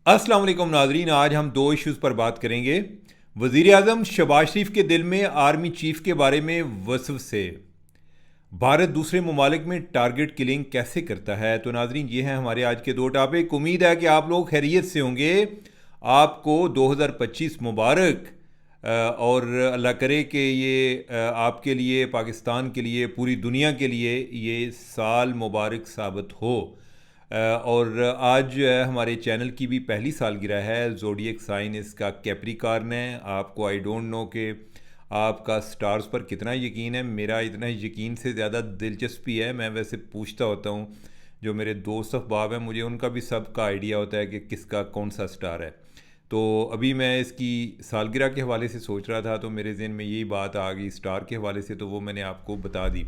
अस्सलाम वालेकुम नाजरीन, आज हम दो इश्यूज़ पर बात करेंगे। वज़ीर आज़म शहबाज शरीफ के दिल में आर्मी चीफ के बारे में वसवसे, भारत दूसरे ममालिक में टारगेट किलिंग कैसे करता है। तो नाजरीन, ये हैं हमारे आज के दो टॉपिक। उम्मीद है कि आप लोग खैरियत से होंगे। आपको 2025 मुबारक। और अल्लाह करे कि ये आपके लिए, पाकिस्तान के लिए, पूरी दुनिया के लिए ये साल मुबारक साबित हो। और आज जो है हमारे चैनल की भी पहली सालगिरह है। ज़ोडिएक साइन इसका कैप्रिकॉर्न है। आपको आई डोंट नो कि आपका स्टार्स पर कितना यकीन है। मेरा इतना यकीन से ज़्यादा दिलचस्पी है। मैं वैसे पूछता होता हूँ, जो मेरे दोस्त अहबाब हैं, मुझे उनका भी सबका आइडिया होता है कि किसका कौन सा स्टार है। तो अभी मैं इसकी सालगिरह के हवाले से सोच रहा था, तो मेरे जहन में यही बात आ गई स्टार के हवाले से, तो वो मैंने आपको बता दी।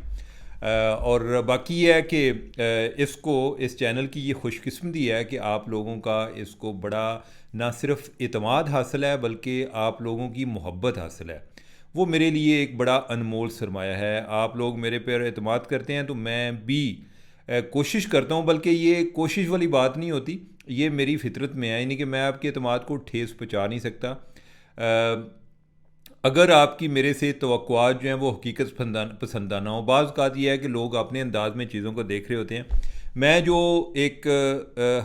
और बाकी ये है कि इसको, इस चैनल की ये खुशकिस्मती है कि आप लोगों का इसको बड़ा ना सिर्फ इतमाद हासिल है, बल्कि आप लोगों की मोहब्बत हासिल है। वो मेरे लिए एक बड़ा अनमोल सरमाया है। आप लोग मेरे पर एतमाद करते हैं तो मैं भी कोशिश करता हूँ, बल्कि ये कोशिश वाली बात नहीं होती, ये मेरी फितरत में है। यानी कि मैं आपके एतमाद को ठेस पहुँचा नहीं सकता। अगर आपकी मेरे से तवक्कुआत जो हैं वो हकीकत पसंदाना हो। बाज़ औक़ात ये है कि लोग अपने अंदाज में चीज़ों को देख रहे होते हैं। मैं जो एक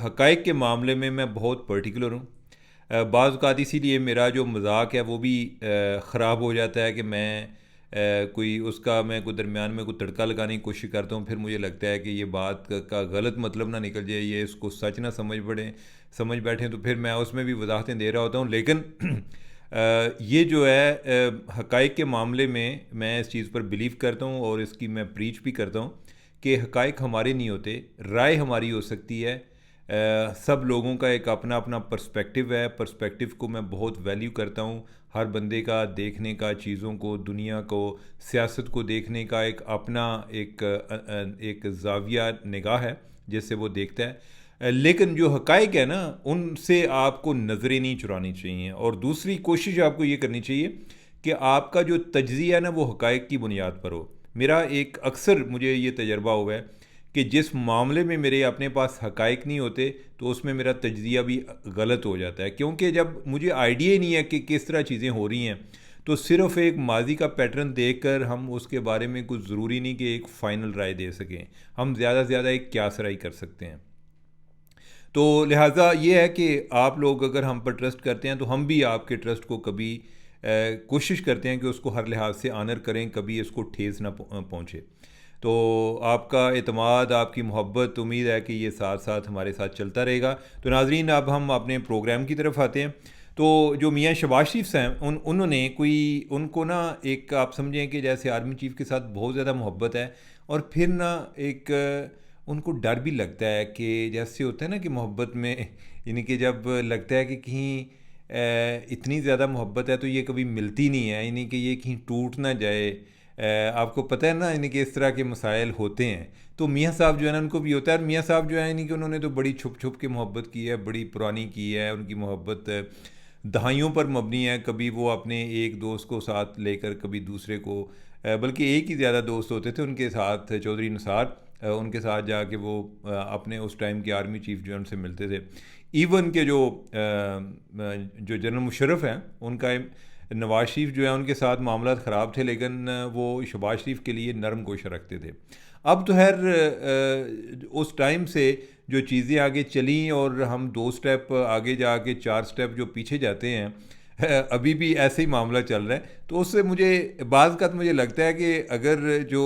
हक़ाइक़ के मामले में मैं बहुत पर्टिकुलर हूँ। बाज़ औक़ात इसीलिए मेरा जो मज़ाक है वो भी ख़राब हो जाता है कि मैं कोई उसका, मैं कोई दरमियान में कोई तड़का लगाने की कोशिश करता हूँ, फिर मुझे लगता है कि ये बात का गलत मतलब ना निकल जाए, ये इसको सच ना समझ बैठें, तो फिर मैं उसमें भी वजाहतें दे रहा होता हूँ। लेकिन ये जो है हक़ाइक़ के मामले में मैं इस चीज़ पर बिलीव करता हूँ और इसकी मैं प्रीच भी करता हूँ कि हक़ाइक़ हमारे नहीं होते, राय हमारी हो सकती है। सब लोगों का एक अपना अपना पर्सपेक्टिव है। पर्सपेक्टिव को मैं बहुत वैल्यू करता हूँ। हर बंदे का देखने का, चीज़ों को, दुनिया को, सियासत को देखने का एक अपना एक ज़ाविया निगाह है जिससे वो देखता है। लेकिन जो हक़ाइक़ है ना, उनसे आपको नज़रें नहीं चुरानी चाहिए। और दूसरी कोशिश आपको ये करनी चाहिए कि आपका जो तज्ज़िया है ना, वो हक़ाइक़ की बुनियाद पर हो। मेरा एक अक्सर मुझे ये तजर्बा हुआ है कि जिस मामले में मेरे अपने पास हक़ाइक़ नहीं होते, तो उसमें मेरा तज्ज़िया भी गलत हो जाता है। क्योंकि जब मुझे आइडिया ही नहीं है कि किस तरह चीज़ें हो रही हैं, तो सिर्फ़ एक माजी का पैटर्न देखकर हम उसके बारे में कुछ ज़रूरी नहीं कि एक फ़ाइनल राय दे सकें। हम ज़्यादा से ज़्यादा एक क़यास राय कर सकते हैं। तो लिहाजा ये है कि आप लोग अगर हम पर ट्रस्ट करते हैं, तो हम भी आपके ट्रस्ट को कभी कोशिश करते हैं कि उसको हर लिहाज से आनर करें, कभी इसको ठेस ना पहुँचे। तो आपका एतमाद, आपकी मोहब्बत, उम्मीद है कि ये साथ साथ हमारे साथ चलता रहेगा। तो नाज़रीन, अब हम अपने प्रोग्राम की तरफ आते हैं। तो जो मियाँ शहबाज शरीफ हैं, उन्होंने कोई, उनको ना एक, आप समझें कि जैसे आर्मी चीफ़ के साथ बहुत ज़्यादा मोहब्बत है, और फिर ना एक उनको डर भी लगता है कि जैसे होता है ना कि मोहब्बत में यानी कि जब लगता है कि कहीं इतनी ज़्यादा मोहब्बत है तो ये कभी मिलती नहीं है, यानी कि ये कहीं टूट ना जाए। आपको पता है ना, यानी कि इस तरह के मसाइल होते हैं। तो मियाँ साहब जो है ना, उनको भी होता है। और मियाँ साहब जो है, यानी कि उन्होंने तो बड़ी छुप छुप के मोहब्बत की है, बड़ी पुरानी की है। उनकी मोहब्बत दहाइयों पर मबनी है। कभी वो अपने एक दोस्त को साथ लेकर, कभी दूसरे को, बल्कि एक ही ज़्यादा दोस्त होते थे उनके साथ, चौधरी निसार, उनके साथ जाके वो अपने उस टाइम के आर्मी चीफ जो उनसे मिलते थे। इवन के जो जनरल मुशर्रफ हैं, उनका नवाज शरीफ जो है, उनके साथ मामला ख़राब थे, लेकिन वो शहबाज शरीफ के लिए नरम गोशा रखते थे। अब तो उस टाइम से जो चीज़ें आगे चली, और हम 2 स्टेप आगे जाके 4 स्टेप जो पीछे जाते हैं, अभी भी ऐसे ही मामला चल रहा है। तो उससे मुझे बाज़ का मुझे लगता है कि अगर जो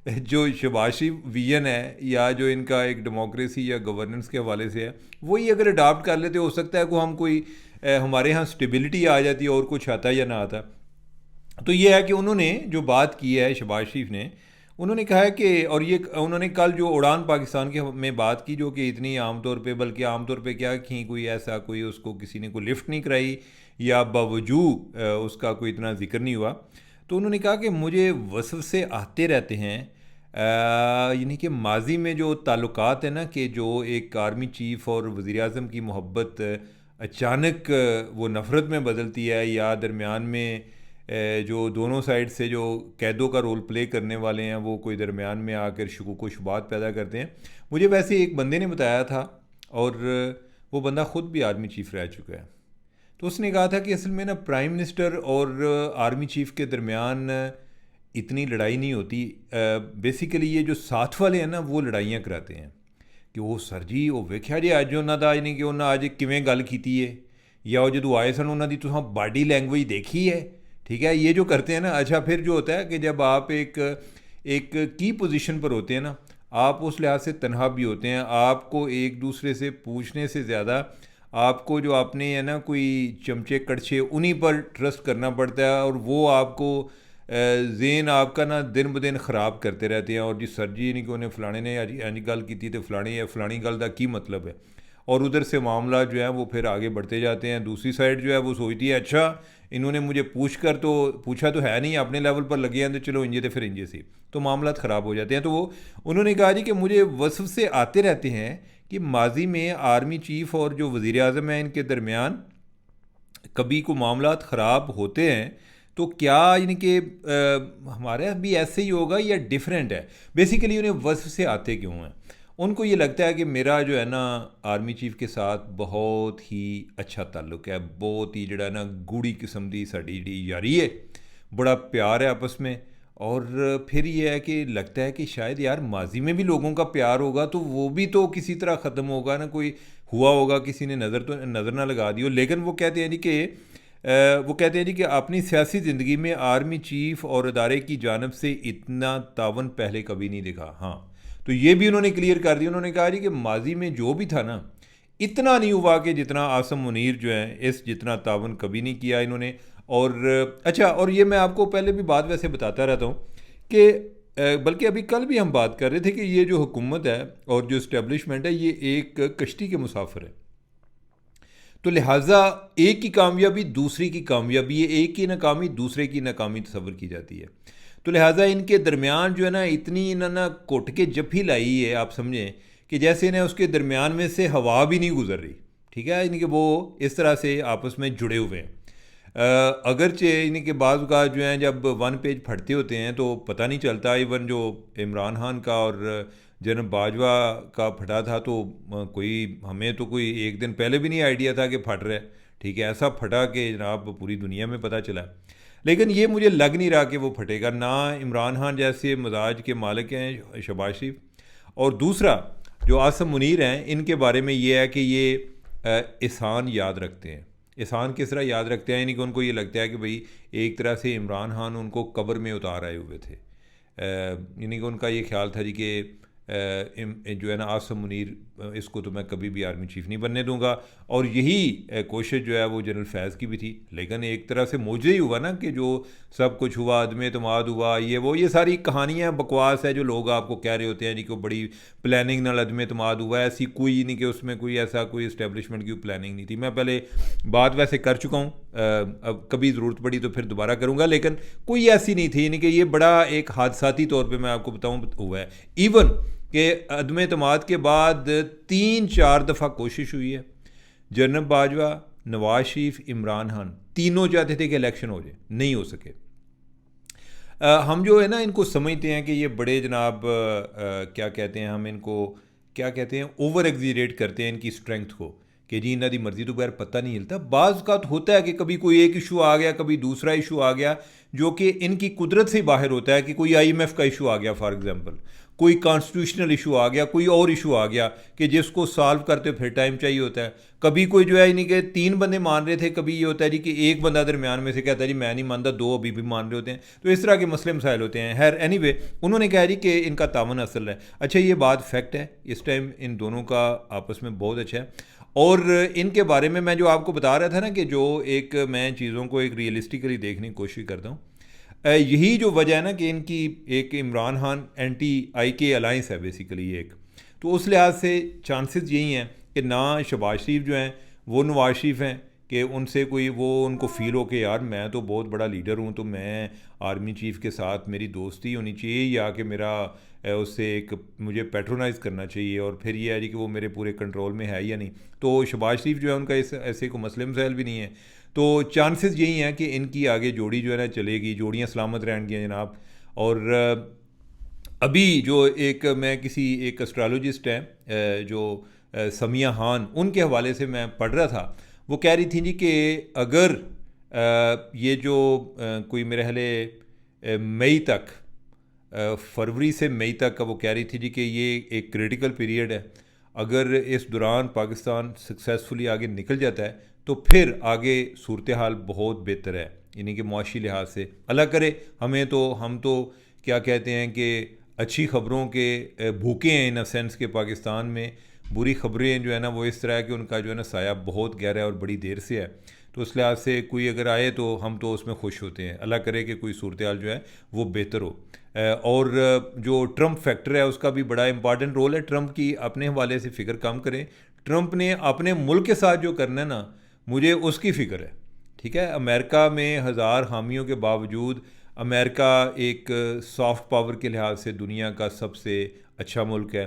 जो शहबाज शरीफ विजन है, या जो इनका एक डेमोक्रेसी या गवर्नेंस के हवाले से है, वही अगर अडाप्ट कर लेते, हो सकता है को हम कोई हमारे यहाँ स्टेबिलिटी आ जाती है, और कुछ आता या ना आता। तो ये है कि उन्होंने जो बात की है शहबाज शरीफ ने, उन्होंने कहा है कि, और ये उन्होंने कल जो उड़ान पाकिस्तान के में बात की, जो कि इतनी आमतौर पे, बल्कि आमतौर पे क्या कि कोई ऐसा, कोई उसको किसी ने कोई लिफ्ट नहीं कराई, या बावजूद उसका कोई इतना जिक्र नहीं हुआ। तो उन्होंने कहा कि मुझे वसवसे आते रहते हैं, यानी कि माजी में जो ताल्लुकात है ना, कि जो एक आर्मी चीफ़ और वज़ीर आज़म की मोहब्बत अचानक वो नफ़रत में बदलती है, या दरमियान में जो दोनों साइड से जो कैदों का रोल प्ले करने वाले हैं, वो कोई दरमियान में आकर शुकूक व शुबात पैदा करते हैं। मुझे वैसे एक बंदे ने बताया था, और वो बंदा ख़ुद भी आर्मी चीफ़ रह चुका है। तो उसने कहा था कि असल में ना प्राइम मिनिस्टर और आर्मी चीफ़ के दरमियान इतनी लड़ाई नहीं होती। बेसिकली ये जो साथ वाले हैं ना वो लड़ाइयाँ कराते हैं कि वो सर जी वो वेख्या जी अज उन्होंने का यानी कि उन्हें अज किवें गल की है, या वो जो आए सन उन्होंने तुम बॉडी लैंग्वेज देखी है, ठीक है, ये जो करते हैं ना। अच्छा, फिर जो होता है कि जब आप एक एक की पोजीशन पर होते हैं ना, आप उस लिहाज से तनहा भी होते हैं। आपको एक दूसरे से पूछने से ज़्यादा आपको जो आपने है ना कोई चमचे कड़छे उन्हीं पर ट्रस्ट करना पड़ता है, और वो आपको जेन आपका ना दिन ब दिन ख़राब करते रहते हैं। और जी सर जी नहीं कि उन्हें फलाने ने अज गल की तो फलानी गल का की मतलब है, और उधर से मामला जो है वो फिर आगे बढ़ते जाते हैं। दूसरी साइड जो है वो सोचती है अच्छा इन्होंने मुझे पूछा तो है नहीं, अपने लेवल पर लगे हैं तो चलो इंजे, तो फिर इंजे से तो मामला ख़राब हो जाते हैं। तो वो उन्होंने कहा जी कि मुझे वसफ से आते रहते हैं कि माजी में आर्मी चीफ़ और जो वज़ीर आज़म है इनके दरमियान कभी को मामलात ख़राब होते हैं तो क्या यानी कि हमारे भी ऐसे ही होगा या डिफरेंट है। बेसिकली उन्हें वसफ से आते क्यों हैं? उनको ये लगता है कि मेरा जो है ना आर्मी चीफ़ के साथ बहुत ही अच्छा ताल्लुक़ है, बहुत ही जड़ा ना गूढ़ी किस्म की साड़ी जी यारी है, बड़ा प्यार है आपस में। और फिर ये है कि लगता है कि शायद यार माजी में भी लोगों का प्यार होगा तो वो भी तो किसी तरह ख़त्म होगा ना, कोई हुआ होगा, किसी ने नज़र ना लगा दी हो। लेकिन वो कहते हैं जी कि अपनी सियासी ज़िंदगी में आर्मी चीफ़ और अदारे की जानब से इतना तावन पहले कभी नहीं दिखा। हाँ, तो ये भी उन्होंने क्लियर कर दिया। उन्होंने कहा जी कि माजी में जो भी था ना इतना नहीं हुआ कि जितना आसम मुनीर जो है इस जितना तावन कभी नहीं किया इन्होंने। और अच्छा, और ये मैं आपको पहले भी बात वैसे बताता रहता हूँ कि बल्कि अभी कल भी हम बात कर रहे थे कि ये जो हुकूमत है और जो इस्टेब्लिशमेंट है ये एक कश्ती के मुसाफिर है। तो लिहाजा एक की कामयाबी दूसरी की कामयाबी है, एक की नाकामी दूसरे की नाकामी तस्वर की जाती है। तो लिहाजा इनके दरमियान जो है ना इतनी इन्होंने घुट के जफ्फी लाई है, आप समझें कि जैसे इन्हें उसके दरमियान में से हवा भी नहीं गुजर रही, ठीक है, यानी कि वो इस तरह से आपस में जुड़े हुए हैं। अगरचे इन्हीं के बाज़ का जो है जब वन पेज फटते होते हैं तो पता नहीं चलता। इवन जो इमरान खान का और जनरल बाजवा का फटा था तो कोई हमें तो कोई एक दिन पहले भी नहीं आइडिया था कि फट रहा है, ठीक है, ऐसा फटा कि जनाब पूरी दुनिया में पता चला। लेकिन ये मुझे लग नहीं रहा कि वो फटेगा। ना इमरान खान जैसे मजाज के मालिक हैं शहबाज शरीफ, और दूसरा जो आसम मुनीर हैं इनके बारे में ये है कि ये एहसान याद रखते हैं। एहसान किस तरह याद रखते हैं, यानी कि उनको ये लगता है कि भाई एक तरह से इमरान खान उनको कब्र में उतार आए हुए थे। यानी कि उनका ये ख्याल था जी कि जो है ना आसम मुनीर इसको तो मैं कभी भी आर्मी चीफ़ नहीं बनने दूंगा। और यही कोशिश जो है वो जनरल फैज़ की भी थी। लेकिन एक तरह से मुझे ही हुआ ना कि जो सब कुछ हुआ, अदम एतमाद हुआ, ये सारी कहानियाँ बकवास है जो लोग आपको कह रहे होते हैं जी को बड़ी प्लानिंग नाल अदम एतमाद हुआ है। ऐसी कोई नहीं कि उसमें कोई ऐसा कोई इस्टेब्लिशमेंट की प्लानिंग नहीं थी। मैं पहले बात वैसे कर चुका हूँ, अब कभी ज़रूरत पड़ी तो फिर दोबारा करूँगा, लेकिन कोई ऐसी नहीं थी। यानी कि ये बड़ा एक हादसाती तौर पर मैं आपको बताऊँ हुआ है। इवन कि अदम एतमाद के बाद 3-4 दफ़ा कोशिश हुई है। जनरल बाजवा, नवाज शरीफ, इमरान खान तीनों चाहते थे कि इलेक्शन हो जाए, नहीं हो सके। हम जो है ना इनको समझते हैं कि ये बड़े जनाब क्या कहते हैं, हम इनको क्या कहते हैं, ओवर एग्जीरेट करते हैं इनकी स्ट्रेंथ को कि जी इन्हों की मर्जी तो बगैर पता नहीं हिलता। बाज़ का होता है कि कभी कोई एक इशू आ गया, कभी दूसरा इशू आ गया जो कि इनकी कुदरत से बाहर होता है, कि कोई IMF का इशू आ गया फॉर एग्जांपल, कोई कॉन्स्टिट्यूशनल इशू आ गया, कोई और इशू आ गया कि जिसको सॉल्व करते फिर टाइम चाहिए होता है। कभी कोई जो है यानी कि 3 बंदे मान रहे थे, कभी ये होता है जी कि एक बंदा दरमियान में से कहता है जी मैं नहीं मानता, 2 अभी भी मान रहे होते हैं। तो इस तरह के मसले मसाइल होते हैं। खैर एनीवे उन्होंने कहा जी कि इनका तावन असल है। अच्छा, ये बात फैक्ट है, इस टाइम इन दोनों का आपस में बहुत अच्छा है। और इनके बारे में मैं जो आपको बता रहा था ना कि जो एक मैं चीज़ों को एक रियलिस्टिकली देखने की कोशिश करता हूँ, यही जो वजह है ना कि इनकी एक इमरान खान anti-IK अलाइंस है बेसिकली एक। तो उस लिहाज से चांसेस यही हैं कि ना शहबाज शरीफ जो हैं वो नवाज शरीफ हैं कि उनसे कोई वो उनको फ़ील हो कि यार मैं तो बहुत बड़ा लीडर हूँ तो मैं आर्मी चीफ़ के साथ मेरी दोस्ती होनी चाहिए, या कि मेरा उससे एक मुझे पैट्रोनाइज़ करना चाहिए, और फिर ये है जी कि वो मेरे पूरे कंट्रोल में है या नहीं। तो शहबाज शरीफ जो है उनका ऐसे को मसले मसाइल भी नहीं है। तो चांसेस यही हैं कि इनकी आगे जोड़ी जो है ना चलेगी, जोड़ियाँ सलामत रहेंगी जनाब। और अभी जो एक मैं किसी एक एस्ट्रोलॉजिस्ट हैं जो समिया खान, उनके हवाले से मैं पढ़ रहा था। वो कह रही थी जी कि अगर ये जो कोई मेरे ख्याल मई तक, फरवरी से मई तक का, वो कह रही थी जी कि ये एक क्रिटिकल पीरियड है। अगर इस दौरान पाकिस्तान सक्सेसफुली आगे निकल जाता है तो फिर आगे सूरत हाल बहुत बेहतर है, यानी कि मुआशी लिहाज से। अल्लाह करे, हम तो क्या कहते हैं कि अच्छी ख़बरों के भूखे हैं इन अ सेंस के पाकिस्तान में बुरी ख़बरें जो है ना वो इस तरह है कि उनका जो है ना साया बहुत गहरा है और बड़ी देर से है। तो उस लिहाज से कोई अगर आए तो हम तो उसमें खुश होते हैं। अल्लाह करे कि कोई सूरत हाल जो है वो बेहतर हो। और जो ट्रंप फैक्टर है उसका भी बड़ा इंपॉर्टेंट रोल है। ट्रंप की अपने हवाले से फ़िक्र कम करें। ट्रंप ने अपने मुल्क के साथ जो करना है ना, मुझे उसकी फ़िक्र है। ठीक है, अमेरिका में हज़ार हामियों के बावजूद अमेरिका एक सॉफ्ट पावर के लिहाज से दुनिया का सबसे अच्छा मुल्क है।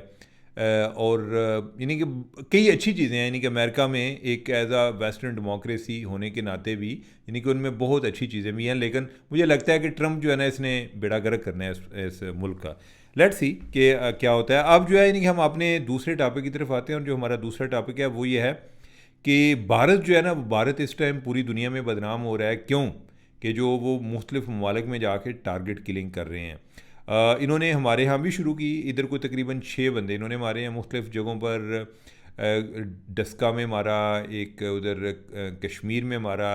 और यानी कि कई अच्छी चीज़ें हैं, यानी कि अमेरिका में एक एज आ वेस्टर्न डेमोक्रेसी होने के नाते भी यानी कि उनमें बहुत अच्छी चीज़ें भी हैं। लेकिन मुझे लगता है कि ट्रंप जो है ना इसने बेड़ा गर्क करना है इस मुल्क का। लेट्स सी कि क्या होता है। अब जो है यानी कि हम अपने दूसरे टॉपिक की तरफ आते हैं, और जो हमारा दूसरा टॉपिक है वो ये है कि भारत जो है ना, भारत इस टाइम पूरी दुनिया में बदनाम हो रहा है। क्यों? कि जो वो मुख्तलिफ ममालिक में जाके टारगेट किलिंग कर रहे हैं। इन्होंने हमारे यहाँ भी शुरू की। इधर को तकरीबन 6 बंदे इन्होंने मारे हैं मुख्तलिफ जगहों पर। डस्का में मारा, एक उधर कश्मीर में मारा,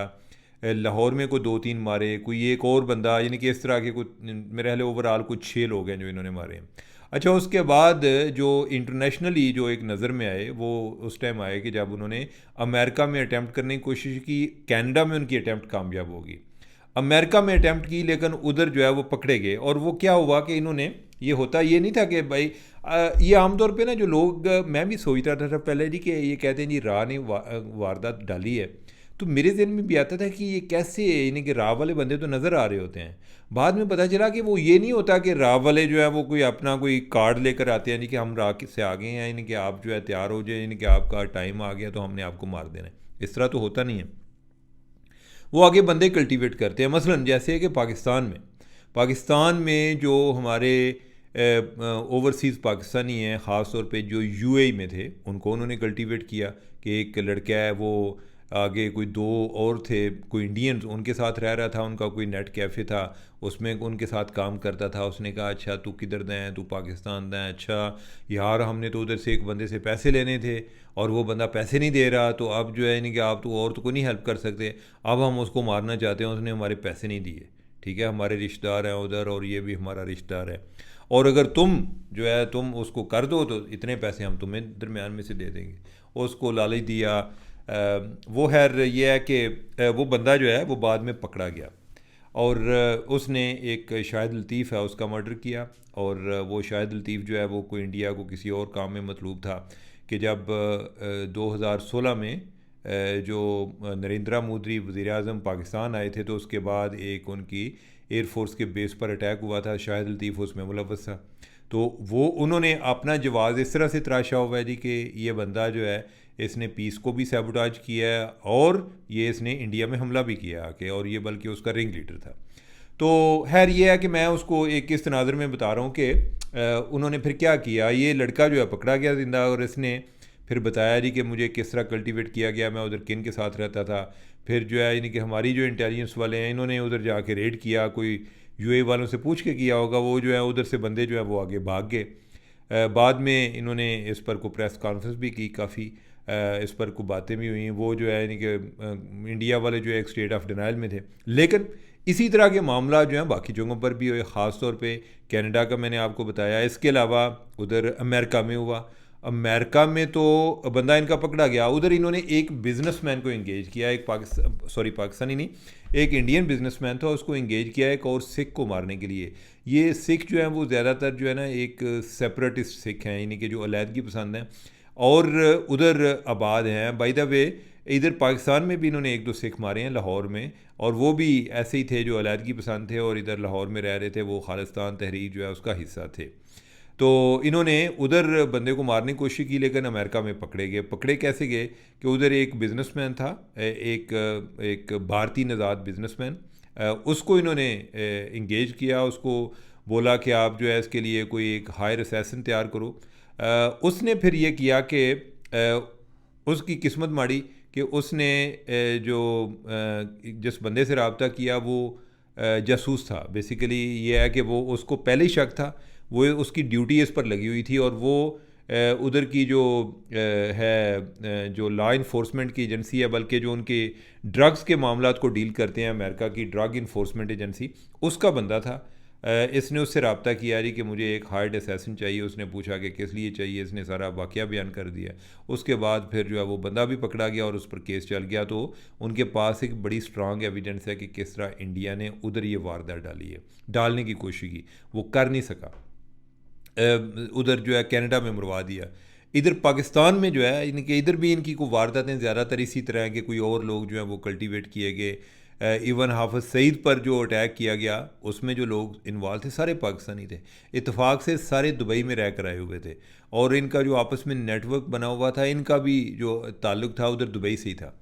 लाहौर में कोई 2-3 मारे, कोई एक और बंदा, यानी कि इस तरह के कुछ मेरे ख्याल ओवरऑल कुछ 6 लोग हैं जो इन्होंने मारे हैं। अच्छा, उसके बाद जो इंटरनेशनली जो एक नज़र में आए वो उस टाइम आए कि जब उन्होंने अमेरिका में अटैम्प्ट करने की कोशिश की। कनाडा में उनकी अटैम्प्ट कामयाब होगी। अमेरिका में अटैम्प्ट की, लेकिन उधर जो है वो पकड़े गए। और वो क्या हुआ कि इन्होंने, ये होता ये नहीं था कि भाई ये आमतौर पे ना जो लोग, मैं भी सोचता था पहले जी कि ये कहते हैं जी राह ने वारदात डाली है, तो मेरे जहन में भी आता था कि ये कैसे, यानी कि राह वाले बंदे तो नज़र आ रहे होते हैं। बाद में पता चला कि वो ये नहीं होता कि राह वाले जो है वो कोई अपना कोई कार्ड लेकर आते हैं, यानी कि हम राह से आ गए हैं, यानी कि आप जो है तैयार हो जाए, यानी कि आपका टाइम आ गया तो हमने आपको मार देना है। इस तरह तो होता नहीं है। वो आगे बंदे कल्टीवेट करते हैं। मसलन जैसे कि पाकिस्तान में जो हमारे ओवरसीज़ पाकिस्तानी हैं, ख़ास तौर पे जो यूएई में थे, उनको उन्होंने कल्टीवेट किया कि एक लड़का है, वो आगे कोई 2 और थे, कोई इंडियंस उनके साथ रह रहा था, उनका कोई नेट कैफ़े था, उसमें उनके साथ काम करता था। उसने कहा अच्छा तू किधर दें, तू पाकिस्तान दें। अच्छा यार, हमने तो उधर से एक बंदे से पैसे लेने थे और वो बंदा पैसे नहीं दे रहा, तो अब जो है यानी कि आप तो और तो कोई नहीं हेल्प कर सकते, अब हम उसको मारना चाहते हैं, उसने हमारे पैसे नहीं दिए। ठीक है, हमारे रिश्तेदार हैं उधर और ये भी हमारा रिश्तेदार है, और अगर तुम जो है तुम उसको कर दो तो इतने पैसे हम तुम्हें दरमियान में से दे देंगे। उसको लालच दिया। वो खैर ये है कि वो बंदा जो है वो बाद में पकड़ा गया, और उसने एक शाहिद लतीफ़ है उसका मर्डर किया। और वो शाहिद लतीफ़ जो है वो कोई इंडिया को किसी और काम में मतलूब था कि जब 2016 में जो नरेंद्र मोदी वज़ीर आज़म पाकिस्तान आए थे, तो उसके बाद एक उनकी एयरफोर्स के बेस पर अटैक हुआ था। शाहिद लतीफ़ उसमें मुलव्वस था। तो वो उन्होंने अपना जवाब इस तरह से तराशा हुआ है जी कि ये बंदा जो है इसने पीस को भी सैबोटाज किया है, और ये इसने इंडिया में हमला भी किया आके, और ये बल्कि उसका रिंग लीडर था। तो खैर ये है कि मैं उसको एक इस तनाज़र में बता रहा हूँ कि उन्होंने फिर क्या किया। ये लड़का जो है पकड़ा गया ज़िंदा, और इसने फिर बताया जी कि मुझे किस तरह कल्टीवेट किया गया, मैं उधर किन के साथ रहता था। फिर जो है यानी कि हमारी जो इंटेलिजेंस वाले हैं इन्होंने उधर जाके रेड किया, कोई यूएई वालों से पूछ के किया होगा, वो जो है उधर से बंदे जो है वो आगे भाग गए। बाद में इन्होंने इस पर को प्रेस कॉन्फ्रेंस भी की, काफ़ी इस पर को बातें भी हुई। वो जो है यानी कि इंडिया वाले जो है एक स्टेट ऑफ डिनाइल में थे। लेकिन इसी तरह के मामला जो हैं बाकी जगहों पर भी हुए, ख़ास तौर पे कनाडा का मैंने आपको बताया। इसके अलावा उधर अमेरिका में हुआ। अमेरिका में तो बंदा इनका पकड़ा गया, उधर इन्होंने एक बिजनेसमैन को एंगेज किया, एक पाकिस्तानी नहीं, एक इंडियन बिजनेसमैन था, उसको एंगेज किया एक और सिख को मारने के लिए। ये सिख जो हैं वो ज़्यादातर जो है ना एक सेपरेटिस्ट सिख हैं, यानी कि जो अलहदगी पसंद हैं, और उधर आबाद हैं। बाय द वे इधर पाकिस्तान में भी इन्होंने 1-2 सिख मारे हैं लाहौर में, और वो भी ऐसे ही थे जो अलहदगी पसंद थे और इधर लाहौर में रह रहे थे, वो खालिस्तान तहरीक जो है उसका हिस्सा थे। तो इन्होंने उधर बंदे को मारने की कोशिश की, लेकिन अमेरिका में पकड़े गए। पकड़े कैसे गए कि उधर एक बिजनेसमैन था, एक भारतीय नज़ाद बिजनेसमैन, उसको इन्होंने इंगेज किया, उसको बोला कि आप जो है इसके लिए कोई एक हायर असैसन तैयार करो। उसने फिर ये किया कि उसकी किस्मत माड़ी कि उसने जिस बंदे से रब्ता किया वो जासूस था। बेसिकली ये है कि वो उसको पहले ही शक था, वो उसकी ड्यूटी इस पर लगी हुई थी, और वो उधर की जो जो लॉ इन्फोर्समेंट की एजेंसी है, बल्कि जो उनके ड्रग्स के मामलात को डील करते हैं, अमेरिका की ड्रग इन्फोर्समेंट एजेंसी, उसका बंदा था। इसने उससे रब्ता किया जी कि मुझे एक हार्ड असैसिन चाहिए। उसने पूछा कि किस लिए चाहिए, इसने सारा वाक़या बयान कर दिया। उसके बाद फिर जो है वो बंदा भी पकड़ा गया और उस पर केस चल गया। तो उनके पास एक बड़ी स्ट्रांग एविडेंस है कि किस तरह इंडिया ने उधर ये वारदात डाली है, डालने की कोशिश की, वो कर नहीं सका। उधर जो है कनाडा में मरवा दिया। इधर पाकिस्तान में जो है इनके इधर भी इनकी कोई वारदातें ज़्यादातर इसी तरह हैं कि कोई और लोग जो हैं वो कल्टीवेट किए गए। इवन हाफिज़ सईद पर जो अटैक किया गया उसमें जो लोग इन्वॉल्व थे सारे पाकिस्तानी थे, इत्तेफाक से सारे दुबई में रह कर आए हुए थे, और इनका जो आपस में नेटवर्क बना हुआ था, इनका भी जो ताल्लुक था उधर दुबई से ही था।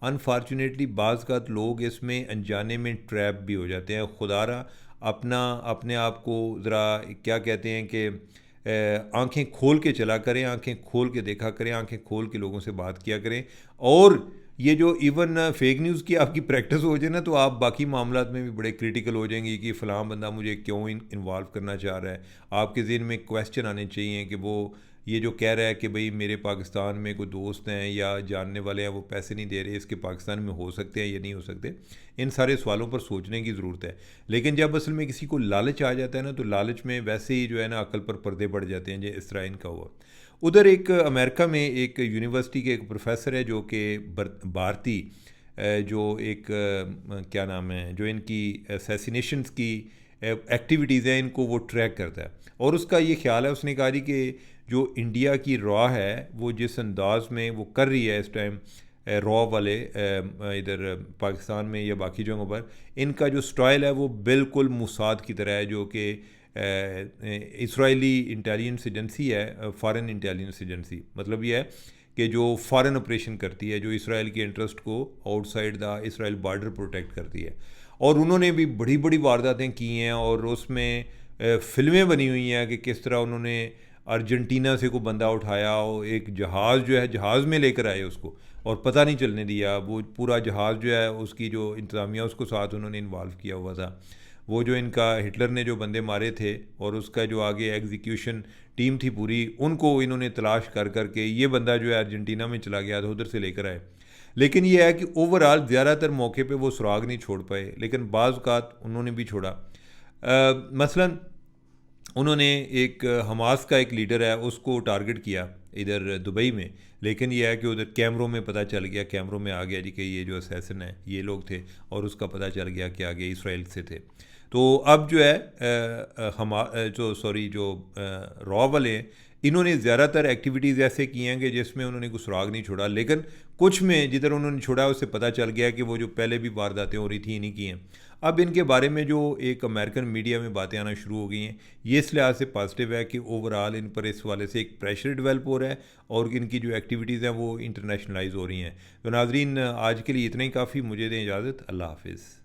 अनफॉर्चुनेटली बाज़ का लोग इसमें अनजाने में ट्रैप भी हो जाते हैं। खुदारा अपने आप को ज़रा क्या कहते हैं कि आंखें खोल के चला करें, आंखें खोल के देखा करें, आंखें खोल के लोगों से बात किया करें। और ये जो इवन फेक न्यूज़ की आपकी प्रैक्टिस हो जाए ना, तो आप बाकी मामलात में भी बड़े क्रिटिकल हो जाएंगे कि फ़लाँ बंदा मुझे क्यों इन्वॉल्व करना चाह रहा है। आपके ज़हन में क्वेश्चन आने चाहिए कि वो ये जो कह रहा है कि भाई मेरे पाकिस्तान में कोई दोस्त हैं या जानने वाले हैं, वो पैसे नहीं दे रहे, इसके पाकिस्तान में हो सकते हैं या नहीं हो सकते। इन सारे सवालों पर सोचने की ज़रूरत है। लेकिन जब असल में किसी को लालच आ जाता है ना, तो लालच में वैसे ही जो है ना अकल पर पर्दे पड़ जाते हैं, जो इस तरह इनका हुआ। उधर एक अमेरिका में एक यूनिवर्सिटी के एक प्रोफेसर है जो कि भारती जो एक क्या नाम है, जो इनकी असैसिनेशंस की एक्टिविटीज़ हैं इनको वो ट्रैक करता है। और उसका ये ख्याल है, उसने कहा जी कि जो इंडिया की रॉ है वो जिस अंदाज में वो कर रही है इस टाइम, रॉ वाले इधर पाकिस्तान में या बाकी जगहों पर, इनका जो स्टाइल है वो बिल्कुल मुसाद की तरह है, जो कि इसराइली इंटेलिजेंस एजेंसी है, फॉरेन इंटेलिजेंस एजेंसी। मतलब ये है कि जो फॉरेन ऑपरेशन करती है, जो इसराइल के इंटरेस्ट को outside the Israel border protect करती है। और उन्होंने भी बड़ी बड़ी वारदातें की हैं, और उसमें फ़िल्में बनी हुई हैं कि किस तरह उन्होंने अर्जेंटीना से को बंदा उठाया, और एक जहाज़ जो है जहाज़ में लेकर आए उसको, और पता नहीं चलने दिया। वो पूरा जहाज़ जो है उसकी जो इंतज़ामिया उसको साथ उन्होंने इन्वॉल्व किया हुआ था। वो जो इनका हिटलर ने जो बंदे मारे थे और उसका जो आगे एग्जीक्यूशन टीम थी पूरी, उनको इन्होंने तलाश कर कर के ये बंदा जो है अर्जेंटीना में चला गया था, उधर से लेकर आए। लेकिन ये है कि ओवरऑल ज़्यादातर मौके पे वो सुराग नहीं छोड़ पाए, लेकिन बाज़ औक़ात उन्होंने भी छोड़ा। मसलन उन्होंने एक हमास का एक लीडर है उसको टारगेट किया इधर दुबई में, लेकिन यह है कि उधर कैमरों में पता चल गया, कैमरों में आ गया जी कि ये जो असैसिन है ये लोग थे, और उसका पता चल गया कि आगे इसराइल से थे। तो अब जो है जो रॉ वाले हैं, इन्होंने ज़्यादातर एक्टिविटीज़ ऐसे की हैं कि जिसमें उन्होंने कोई सुराग नहीं छोड़ा, लेकिन कुछ में जिधर उन्होंने छोड़ा उससे पता चल गया कि वो जो पहले भी वारदातें हो रही थी इन्हीं की हैं। अब इनके बारे में जो एक अमेरिकन मीडिया में बातें आना शुरू हो गई हैं, ये इस लिहाज से पॉजिटिव है कि ओवरऑल इन पर इस वाले से एक प्रेशर डेवलप हो रहा है, और इनकी जो एक्टिविटीज़ हैं वो इंटरनेशनलाइज हो रही हैं। तो नाजरीन, आज के लिए इतना ही काफ़ी। मुझे दें इजाज़त। अल्लाह हाफिज़।